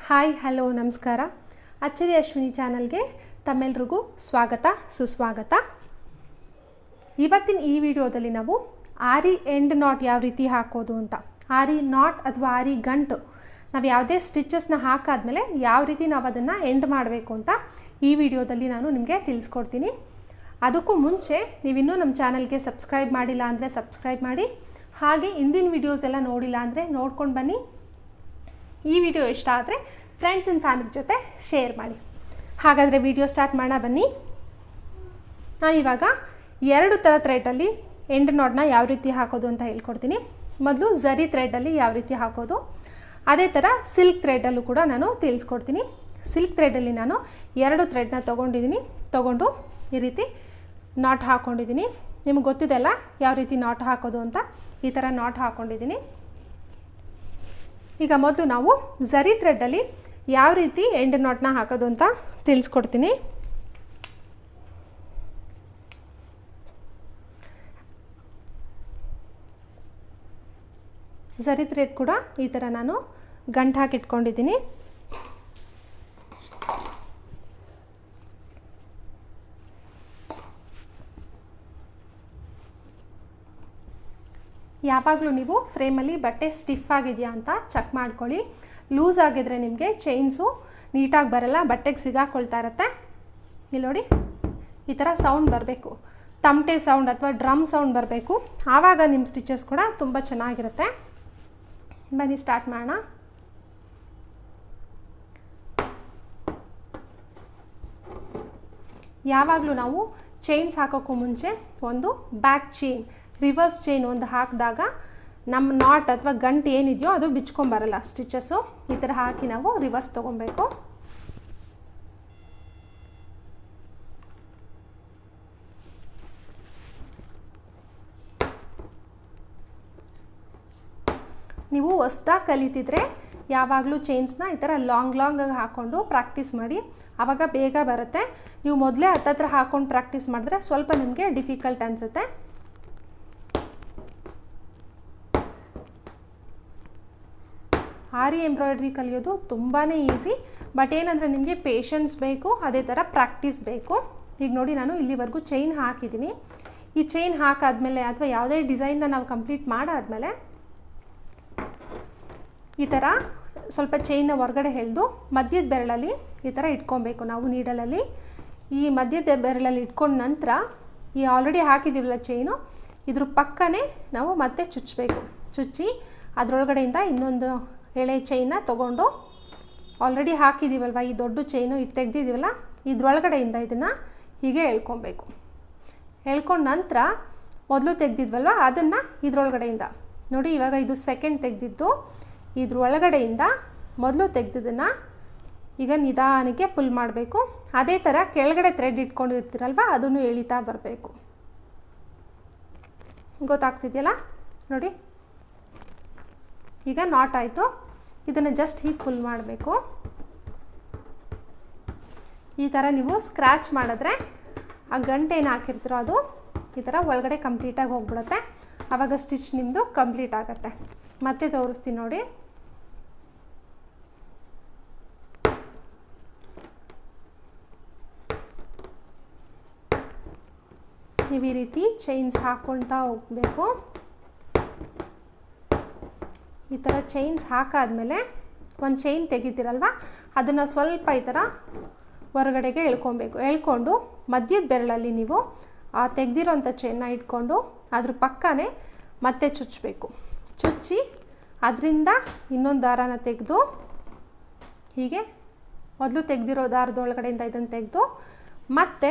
Hi hello ನಮಸ್ಕಾರ. ಅಚ್ಚರಿ ಅಶ್ವಿನಿ ಚಾನಲ್ಗೆ ತಮ್ಮೆಲ್ಲರಿಗೂ ಸ್ವಾಗತ ಸುಸ್ವಾಗತ. ಇವತ್ತಿನ ಈ ವಿಡಿಯೋದಲ್ಲಿ ನಾವು ಆರಿ ಎಂಡ್ ನಾಟ್ ಯಾವ ರೀತಿ ಹಾಕೋದು ಅಂತ, ಆರಿ ನಾಟ್ ಅಥವಾ ಆರಿ ಗಂಟು ನಾವು ಯಾವುದೇ ಸ್ಟಿಚಸ್ನ ಹಾಕಾದ್ಮೇಲೆ ಯಾವ ರೀತಿ ನಾವು ಅದನ್ನು ಎಂಡ್ ಮಾಡಬೇಕು ಅಂತ ಈ ವಿಡಿಯೋದಲ್ಲಿ ನಾನು ನಿಮಗೆ ತಿಳಿಸ್ಕೊಡ್ತೀನಿ. ಅದಕ್ಕೂ ಮುಂಚೆ ನೀವಿನ್ನೂ ನಮ್ಮ ಚಾನಲ್ಗೆ ಸಬ್ಸ್ಕ್ರೈಬ್ ಮಾಡಿಲ್ಲ ಅಂದರೆ ಸಬ್ಸ್ಕ್ರೈಬ್ ಮಾಡಿ, ಹಾಗೆ ಇಂದಿನ ವಿಡಿಯೋಸ್ ಎಲ್ಲ ನೋಡಿಲ್ಲ ಅಂದರೆ ನೋಡ್ಕೊಂಡು ಬನ್ನಿ. ಈ ವಿಡಿಯೋ ಇಷ್ಟ ಆದರೆ ಫ್ರೆಂಡ್ಸ್ ಆ್ಯಂಡ್ ಫ್ಯಾಮಿಲಿ ಜೊತೆ ಶೇರ್ ಮಾಡಿ. ಹಾಗಾದರೆ ವಿಡಿಯೋ ಸ್ಟಾರ್ಟ್ ಮಾಡೋಣ ಬನ್ನಿ. ನಾನು ಇವಾಗ ಎರಡು ಥರ ಥ್ರೆಡಲ್ಲಿ ಎಂಡ್ ನಾಟ್ನ ಯಾವ ರೀತಿ ಹಾಕೋದು ಅಂತ ಹೇಳ್ಕೊಡ್ತೀನಿ. ಮೊದಲು ಝರಿ ಥ್ರೆಡಲ್ಲಿ ಯಾವ ರೀತಿ ಹಾಕೋದು, ಅದೇ ಥರ ಸಿಲ್ಕ್ ಥ್ರೆಡಲ್ಲೂ ಕೂಡ ನಾನು ತಿಳಿಸ್ಕೊಡ್ತೀನಿ. ಸಿಲ್ಕ್ ಥ್ರೆಡಲ್ಲಿ ನಾನು ಎರಡು ಥ್ರೆಡ್ನ ತೊಗೊಂಡು ಈ ರೀತಿ ನಾಟ್ ಹಾಕ್ಕೊಂಡಿದ್ದೀನಿ. ನಿಮಗೆ ಗೊತ್ತಿದೆ ಅಲ್ಲ ಯಾವ ರೀತಿ ನಾಟ್ ಹಾಕೋದು ಅಂತ. ಈ ಥರ ನಾಟ್ ಹಾಕ್ಕೊಂಡಿದ್ದೀನಿ. ಈಗ ಮೊದಲು ನಾವು ಝರಿ ಥ್ರೆಡ್ಡಲ್ಲಿ ಯಾವ ರೀತಿ ಎಂಡ್ ನಾಟ್ನ ಹಾಕೋದು ಅಂತ ತಿಳಿಸ್ಕೊಡ್ತೀನಿ. ಝರಿ ಥ್ರೆಡ್ ಕೂಡ ಈ ಥರ ನಾನು ಗಂಟು ಹಾಕಿಟ್ಕೊಂಡಿದ್ದೀನಿ. ಯಾವಾಗಲೂ ನೀವು ಫ್ರೇಮಲ್ಲಿ ಬಟ್ಟೆ ಸ್ಟಿಫ್ ಆಗಿದೆಯಾ ಅಂತ ಚೆಕ್ ಮಾಡ್ಕೊಳ್ಳಿ. ಲೂಸ್ ಆಗಿದ್ರೆ ನಿಮಗೆ ಚೈನ್ಸು ನೀಟಾಗಿ ಬರಲ್ಲ, ಬಟ್ಟೆಗೆ ಸಿಗಾಕೊಳ್ತಾ ಇರುತ್ತೆ. ಇಲ್ಲಿ ನೋಡಿ, ಈ ಥರ ಸೌಂಡ್ ಬರಬೇಕು, ತಮಟೆ ಸೌಂಡ್ ಅಥವಾ ಡ್ರಮ್ ಸೌಂಡ್ ಬರಬೇಕು. ಆವಾಗ ನಿಮ್ಮ ಸ್ಟಿಚಸ್ ಕೂಡ ತುಂಬ ಚೆನ್ನಾಗಿರುತ್ತೆ. ಬನ್ನಿ ಸ್ಟಾರ್ಟ್ ಮಾಡೋಣ. ಯಾವಾಗಲೂ ನಾವು ಚೈನ್ಸ್ ಹಾಕೋಕ್ಕೂ ಮುಂಚೆ ಒಂದು ಬ್ಯಾಕ್ ಚೈನ್, ರಿವರ್ಸ್ ಚೈನ್ ಒಂದು ಹಾಕಿದಾಗ ನಮ್ಮ ನಾಟ್ ಅಥವಾ ಗಂಟು ಏನಿದೆಯೋ ಅದು ಬಿಚ್ಕೊಂಬರಲ್ಲ ಸ್ಟಿಚಸ್ಸು. ಈ ಥರ ಹಾಕಿ ನಾವು ರಿವರ್ಸ್ ತೊಗೊಬೇಕು. ನೀವು ಹೊಸ್ದಾಗಿ ಕಲಿತಿದ್ರೆ ಯಾವಾಗಲೂ ಚೈನ್ಸ್ನ ಈ ಥರ ಲಾಂಗಾಗಿ ಹಾಕ್ಕೊಂಡು ಪ್ರಾಕ್ಟೀಸ್ ಮಾಡಿ, ಆವಾಗ ಬೇಗ ಬರುತ್ತೆ. ನೀವು ಮೊದಲೇ ಹತ್ತತ್ರ ಹಾಕ್ಕೊಂಡು ಪ್ರಾಕ್ಟೀಸ್ ಮಾಡಿದ್ರೆ ಸ್ವಲ್ಪ ನಿಮಗೆ ಡಿಫಿಕಲ್ಟ್ ಅನಿಸುತ್ತೆ. ಆರಿ ಎಂಬ್ರಾಯ್ಡ್ರಿ ಕಲಿಯೋದು ತುಂಬಾ ಈಸಿ, ಬಟ್ ಏನಂದರೆ ನಿಮಗೆ ಪೇಷನ್ಸ್ ಬೇಕು, ಅದೇ ಥರ ಪ್ರಾಕ್ಟೀಸ್ ಬೇಕು. ಈಗ ನೋಡಿ, ನಾನು ಇಲ್ಲಿವರೆಗೂ ಚೈನ್ ಹಾಕಿದ್ದೀನಿ. ಈ ಚೈನ್ ಹಾಕಾದ್ಮೇಲೆ ಅಥವಾ ಯಾವುದೇ ಡಿಸೈನ್ನ ನಾವು ಕಂಪ್ಲೀಟ್ ಮಾಡಾದ್ಮೇಲೆ ಈ ಥರ ಸ್ವಲ್ಪ ಚೈನ್ನ ಹೊರಗಡೆ ಎಳೆದು ಮಧ್ಯದ ಬೆರಳಲ್ಲಿ ಈ ಥರ ಇಟ್ಕೊಬೇಕು ನಾವು ನೀಡಲಲ್ಲಿ. ಈ ಮಧ್ಯದ ಬೆರಳಲ್ಲಿ ಇಟ್ಕೊಂಡ ನಂತರ ಈ ಆಲ್ರೆಡಿ ಹಾಕಿದ್ದೀವಲ್ಲ ಚೈನು, ಇದ್ರ ಪಕ್ಕನೇ ನಾವು ಮತ್ತೆ ಚುಚ್ಚಬೇಕು. ಚುಚ್ಚಿ ಅದರೊಳಗಡೆಯಿಂದ ಇನ್ನೊಂದು ಎಳೆ ಚೈನ್ನ ತೊಗೊಂಡು, ಆಲ್ರೆಡಿ ಹಾಕಿದ್ದೀವಲ್ವ ಈ ದೊಡ್ಡ ಚೈನು ಇದು ತೆಗೆದಿದ್ದೀವಲ್ಲ, ಇದ್ರೊಳಗಡೆಯಿಂದ ಇದನ್ನು ಹೀಗೆ ಎಳ್ಕೊಬೇಕು. ಎಳ್ಕೊಂಡ ನಂತರ ಮೊದಲು ತೆಗೆದಿದ್ವಲ್ವ ಅದನ್ನು ಇದ್ರೊಳಗಡೆಯಿಂದ ನೋಡಿ, ಇವಾಗ ಇದು ಸೆಕೆಂಡ್ ತೆಗೆದಿದ್ದು, ಇದ್ರೊಳಗಡೆಯಿಂದ ಮೊದಲು ತೆಗೆದಿದ್ದನ್ನು ಈಗ ನಿಧಾನಕ್ಕೆ ಪುಲ್ ಮಾಡಬೇಕು. ಅದೇ ಥರ ಕೆಳಗಡೆ ಥ್ರೆಡ್ ಇಟ್ಕೊಂಡಿರ್ತೀರಲ್ವ ಅದನ್ನು ಎಳಿತಾ ಬರಬೇಕು. ಗೊತ್ತಾಗ್ತಿದೆಯಲ್ಲ ನೋಡಿ, ಈಗ ನಾಟ್ ಆಯಿತು. ಇದನ್ನು ಜಸ್ಟ್ ಹೀಗೆ ಪುಲ್ ಮಾಡಬೇಕು. ಈ ಥರ ನೀವು ಸ್ಕ್ರ್ಯಾಚ್ ಮಾಡಿದ್ರೆ ಆ ಗಂಟೇನು ಹಾಕಿರ್ತೀರೋ ಅದು ಈ ಥರ ಒಳಗಡೆ ಕಂಪ್ಲೀಟಾಗಿ ಹೋಗ್ಬಿಡುತ್ತೆ. ಆವಾಗ ಸ್ಟಿಚ್ ನಿಮ್ಮದು ಕಂಪ್ಲೀಟ್ ಆಗುತ್ತೆ. ಮತ್ತೆ ತೋರಿಸ್ತೀನಿ ನೋಡಿ. ನೀವು ಈ ರೀತಿ ಚೈನ್ಸ್ ಹಾಕ್ಕೊಳ್ತಾ ಹೋಗಬೇಕು. ಈ ಥರ ಚೈನ್ಸ್ ಹಾಕಾದ್ಮೇಲೆ ಒಂದು ಚೈನ್ ತೆಗಿತೀರಲ್ವ ಅದನ್ನು ಸ್ವಲ್ಪ ಈ ಥರ ಹೊರಗಡೆಗೆ ಎಳ್ಕೊಬೇಕು. ಎಳ್ಕೊಂಡು ಮಧ್ಯದ ಬೆರಳಲ್ಲಿ ನೀವು ಆ ತೆಗೆದಿರೋಂಥ ಚೈನ್ನ ಇಟ್ಕೊಂಡು ಅದ್ರ ಪಕ್ಕನೇ ಮತ್ತೆ ಚುಚ್ಚಬೇಕು. ಚುಚ್ಚಿ ಅದರಿಂದ ಇನ್ನೊಂದು ದಾರಾನ ತೆಗೆದು ಹೀಗೆ ಮೊದಲು ತೆಗೆದಿರೋ ದಾರದೊಳಗಡೆಯಿಂದ ಇದನ್ನು ತೆಗೆದು ಮತ್ತೆ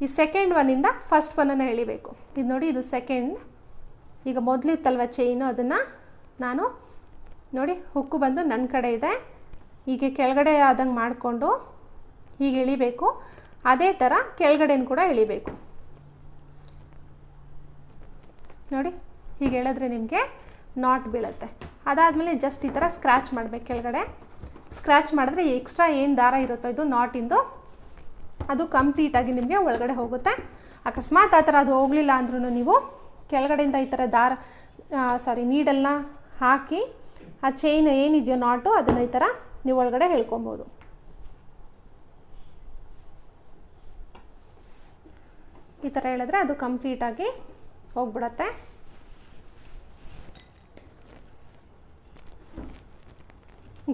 ಈ ಸೆಕೆಂಡ್ ಒನ್ನಿಂದ ಫಸ್ಟ್ ಒನ್ನನ್ನು ಎಳಿಬೇಕು. ಇದು ನೋಡಿ, ಇದು ಸೆಕೆಂಡ್. ಈಗ ಮೊದಲಿತ್ತಲ್ವ ಚೈನು, ಅದನ್ನು ನಾನು ನೋಡಿ ಹುಕ್ಕು ಬಂದು ನನ್ನ ಕಡೆ ಇದೆ, ಹೀಗೆ ಕೆಳಗಡೆ ಆದಂಗೆ ಮಾಡಿಕೊಂಡು ಹೀಗೆ ಎಳಿಬೇಕು. ಅದೇ ಥರ ಕೆಳಗಡೆನೂ ಕೂಡ ಎಳಿಬೇಕು. ನೋಡಿ, ಹೀಗೆ ಎಳೆದ್ರೆ ನಿಮಗೆ ನಾಟ್ ಬೀಳುತ್ತೆ. ಅದಾದಮೇಲೆ ಜಸ್ಟ್ ಈ ಥರ ಸ್ಕ್ರ್ಯಾಚ್ ಮಾಡಬೇಕು. ಕೆಳಗಡೆ ಸ್ಕ್ರ್ಯಾಚ್ ಮಾಡಿದ್ರೆ ಎಕ್ಸ್ಟ್ರಾ ಏನು ದಾರ ಇರುತ್ತೋ ಇದು ನಾಟಿಂದು ಅದು ಕಂಪ್ಲೀಟಾಗಿ ನಿಮಗೆ ಒಳಗಡೆ ಹೋಗುತ್ತೆ. ಅಕಸ್ಮಾತ್ ಆ ಥರ ಅದು ಹೋಗಲಿಲ್ಲ ಅಂದ್ರೂ ನೀವು ಕೆಳಗಡೆಯಿಂದ ಈ ಥರ ನೀಡಲ್ನ ಹಾಕಿ ಆ ಚೈನ್ ಏನಿದೆಯೋ ನಾಟು ಅದನ್ನು ಈ ಥರ ನೀವು ಒಳಗಡೆ ಎಳ್ಕೊಬೋದು. ಈ ಥರ ಹೇಳಿದ್ರೆ ಅದು ಕಂಪ್ಲೀಟಾಗಿ ಹೋಗ್ಬಿಡತ್ತೆ.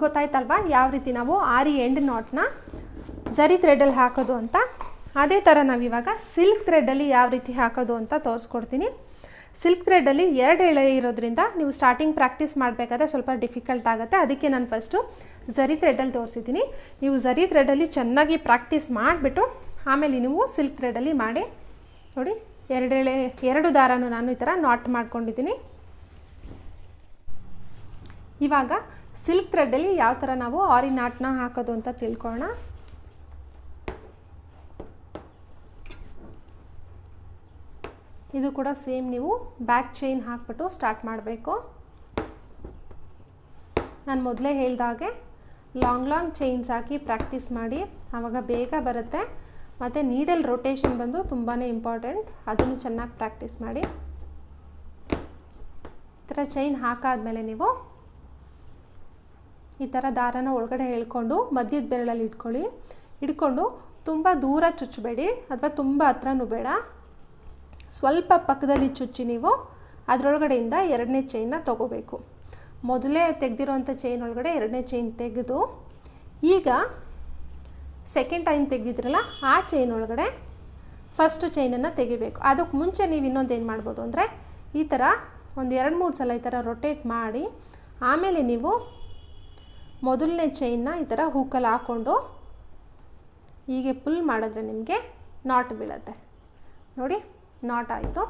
ಗೊತ್ತಾಯ್ತಲ್ವಾ ಯಾವ ರೀತಿ ನಾವು ಆರಿ ಎಂಡ್ ನಾಟ್ನ ಝರಿ ಥ್ರೆಡಲ್ಲಿ ಹಾಕೋದು ಅಂತ. ಅದೇ ಥರ ನಾವಿವಾಗ ಸಿಲ್ಕ್ ಥ್ರೆಡ್ಡಲ್ಲಿ ಯಾವ ರೀತಿ ಹಾಕೋದು ಅಂತ ತೋರಿಸ್ಕೊಡ್ತೀನಿ. ಸಿಲ್ಕ್ ಥ್ರೆಡ್ಡಲ್ಲಿ 2 ಎಳೆ ಇರೋದ್ರಿಂದ ನೀವು ಸ್ಟಾರ್ಟಿಂಗ್ ಪ್ರಾಕ್ಟೀಸ್ ಮಾಡಬೇಕಾದ್ರೆ ಸ್ವಲ್ಪ ಡಿಫಿಕಲ್ಟ್ ಆಗುತ್ತೆ. ಅದಕ್ಕೆ ನಾನು ಫಸ್ಟು ಝರಿ ಥ್ರೆಡ್ಡಲ್ಲಿ ತೋರಿಸಿದ್ದೀನಿ. ನೀವು ಝರಿ ಥ್ರೆಡ್ಡಲ್ಲಿ ಚೆನ್ನಾಗಿ ಪ್ರಾಕ್ಟೀಸ್ ಮಾಡಿಬಿಟ್ಟು ಆಮೇಲೆ ನೀವು ಸಿಲ್ಕ್ ಥ್ರೆಡ್ಡಲ್ಲಿ ಮಾಡಿ ನೋಡಿ. 2 ದಾರನೂ ನಾನು ಈ ಥರ ನಾಟ್ ಮಾಡ್ಕೊಂಡಿದ್ದೀನಿ. ಇವಾಗ ಸಿಲ್ಕ್ ಥ್ರೆಡ್ಡಲ್ಲಿ ಯಾವ ಥರ ನಾವು ಆರಿ ನಾಟ್ನ ಹಾಕೋದು ಅಂತ ತಿಳ್ಕೊಳ್ಳೋಣ. ಇದು ಕೂಡ ಸೇಮ್ ನೀವು ಬ್ಯಾಕ್ ಚೈನ್ ಹಾಕ್ಬಿಟ್ಟು ಸ್ಟಾರ್ಟ್ ಮಾಡಬೇಕು. ನಾನು ಮೊದಲೇ ಹೇಳಿದಾಗೆ ಲಾಂಗ್ ಚೈನ್ಸ್ ಹಾಕಿ ಪ್ರಾಕ್ಟೀಸ್ ಮಾಡಿ, ಆವಾಗ ಬೇಗ ಬರುತ್ತೆ. ಮತ್ತು ನೀಡಲ್ ರೊಟೇಷನ್ ಬಂದು ತುಂಬಾ ಇಂಪಾರ್ಟೆಂಟ್, ಅದನ್ನು ಚೆನ್ನಾಗಿ ಪ್ರಾಕ್ಟೀಸ್ ಮಾಡಿ. ಈ ಥರ ಚೈನ್ ಹಾಕಾದ್ಮೇಲೆ ನೀವು ಈ ಥರ ದಾರನ ಒಳಗಡೆ ಎಳ್ಕೊಂಡು ಮಧ್ಯದ ಬೆರಳಲ್ಲಿ ಇಟ್ಕೊಂಡು ತುಂಬ ದೂರ ಚುಚ್ಚಬೇಡಿ ಅಥವಾ ತುಂಬ ಹತ್ರನೂ ಬೇಡ, ಸ್ವಲ್ಪ ಪಕ್ಕದಲ್ಲಿ ಚುಚ್ಚಿ ನೀವು ಅದರೊಳಗಡೆಯಿಂದ 2ನೇ ಚೈನ್ನ ತೊಗೋಬೇಕು. ಮೊದಲೇ ತೆಗೆದಿರೋಂಥ ಚೈನ್ ಒಳಗಡೆ 2ನೇ ಚೈನ್ ತೆಗೆದು ಈಗ ಸೆಕೆಂಡ್ ಟೈಮ್ ತೆಗೆದಿದ್ರಲ್ಲ ಆ ಚೈನ್ ಒಳಗಡೆ ಫಸ್ಟ್ ಚೈನನ್ನು ತೆಗಿಬೇಕು. ಅದಕ್ಕೆ ಮುಂಚೆ ನೀವು ಇನ್ನೊಂದು ಏನು ಮಾಡ್ಬೋದು ಅಂದರೆ ಈ ಥರ ಒಂದು 2-3 ಸಲ ಈ ಥರ ರೊಟೇಟ್ ಮಾಡಿ ಆಮೇಲೆ ನೀವು ಮೊದಲನೇ ಚೈನ್ನ ಈ ಥರ ಹೂಕಲ್ಲಿ ಹಾಕ್ಕೊಂಡು ಹೀಗೆ ಪುಲ್ ಮಾಡಿದ್ರೆ ನಿಮಗೆ ನಾಟ್ ಬೀಳುತ್ತೆ. ನೋಡಿ, ನಾಟ್ ಆಯಿತು.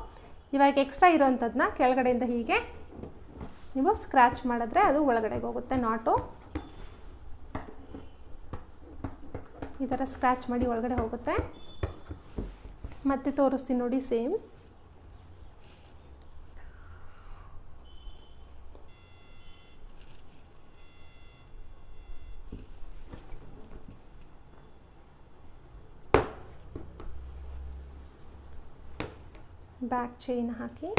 ಇವಾಗ ಎಕ್ಸ್ಟ್ರಾ ಇರೋವಂಥದ್ದನ್ನ ಕೆಳಗಡೆಯಿಂದ ಹೀಗೆ ನೀವು ಸ್ಕ್ರ್ಯಾಚ್ ಮಾಡಿದ್ರೆ ಅದು ಒಳಗಡೆಗೆ ಹೋಗುತ್ತೆ ನಾಟು. ಈ ಥರ ಸ್ಕ್ರ್ಯಾಚ್ ಮಾಡಿ ಒಳಗಡೆ ಹೋಗುತ್ತೆ. ಮತ್ತೆ ತೋರಿಸ್ತೀನಿ ನೋಡಿ, ಸೇಮ್ ಬ್ಯಾಕ್ ಚೈನ್ ಹಾಕಿ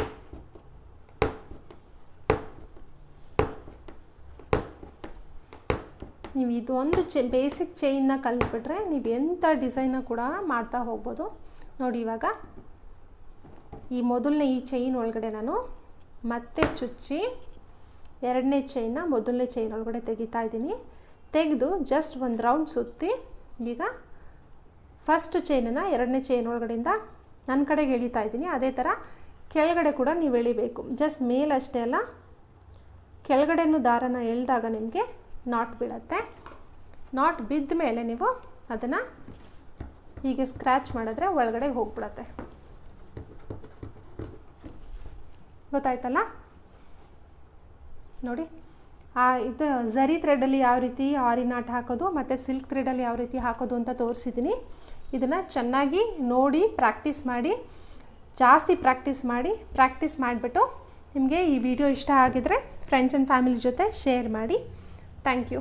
ನೀವು ಇದೊಂದು ಬೇಸಿಕ್ ಚೈನ್ನ ಕಲಿತ್ಬಿಟ್ರೆ ನೀವು ಎಂಥ ಡಿಸೈನ ಕೂಡ ಮಾಡ್ತಾ ಹೋಗ್ಬೋದು. ನೋಡಿ, ಇವಾಗ ಈ ಮೊದಲನೇ ಈ ಚೈನ್ ಒಳಗಡೆ ನಾನು ಮತ್ತೆ ಚುಚ್ಚಿ 2ನೇ ಚೈನ್ನ ಮೊದಲನೇ ಚೈನ್ ಒಳಗಡೆ ತೆಗಿತಾ ಇದ್ದೀನಿ. ತೆಗೆದು ಜಸ್ಟ್ ಒಂದು ರೌಂಡ್ ಸುತ್ತಿ ಈಗ ಫಸ್ಟ್ ಚೈನನ್ನು 2ನೇ ಚೈನ್ ಒಳಗಡೆಯಿಂದ ನನ್ನ ಕಡೆಗೆ ಎಳಿತಾ ಇದ್ದೀನಿ. ಅದೇ ಥರ ಕೆಳಗಡೆ ಕೂಡ ನೀವು ಎಳಿಬೇಕು. ಜಸ್ಟ್ ಮೇಲಷ್ಟೇ ಅಲ್ಲ, ಕೆಳಗಡೆನೂ ದಾರನ ಎಳೆದಾಗ ನಿಮಗೆ ನಾಟ್ ಬೀಳುತ್ತೆ. ನಾಟ್ ಬಿದ್ದ ಮೇಲೆ ನೀವು ಅದನ್ನು ಹೀಗೆ ಸ್ಕ್ರ್ಯಾಚ್ ಮಾಡಿದ್ರೆ ಒಳಗಡೆ ಹೋಗ್ಬಿಡತ್ತೆ. ಗೊತ್ತಾಯ್ತಲ್ಲ? ನೋಡಿ, ಇದು ಝರಿ ಥ್ರೆಡಲ್ಲಿ ಯಾವ ರೀತಿ ಆರಿ ನಾಟ್ ಹಾಕೋದು ಮತ್ತು ಸಿಲ್ಕ್ ಥ್ರೆಡಲ್ಲಿ ಯಾವ ರೀತಿ ಹಾಕೋದು ಅಂತ ತೋರಿಸಿದ್ದೀನಿ. ಇದನ್ನು ಚೆನ್ನಾಗಿ ನೋಡಿ ಪ್ರಾಕ್ಟೀಸ್ ಮಾಡಿ, ಜಾಸ್ತಿ ಪ್ರಾಕ್ಟೀಸ್ ಮಾಡಿಬಿಟ್ಟು ನಿಮಗೆ ಈ ವಿಡಿಯೋ ಇಷ್ಟ ಆಗಿದರೆ ಫ್ರೆಂಡ್ಸ್ ಆ್ಯಂಡ್ ಫ್ಯಾಮಿಲಿ ಜೊತೆ ಶೇರ್ ಮಾಡಿ. Thank you.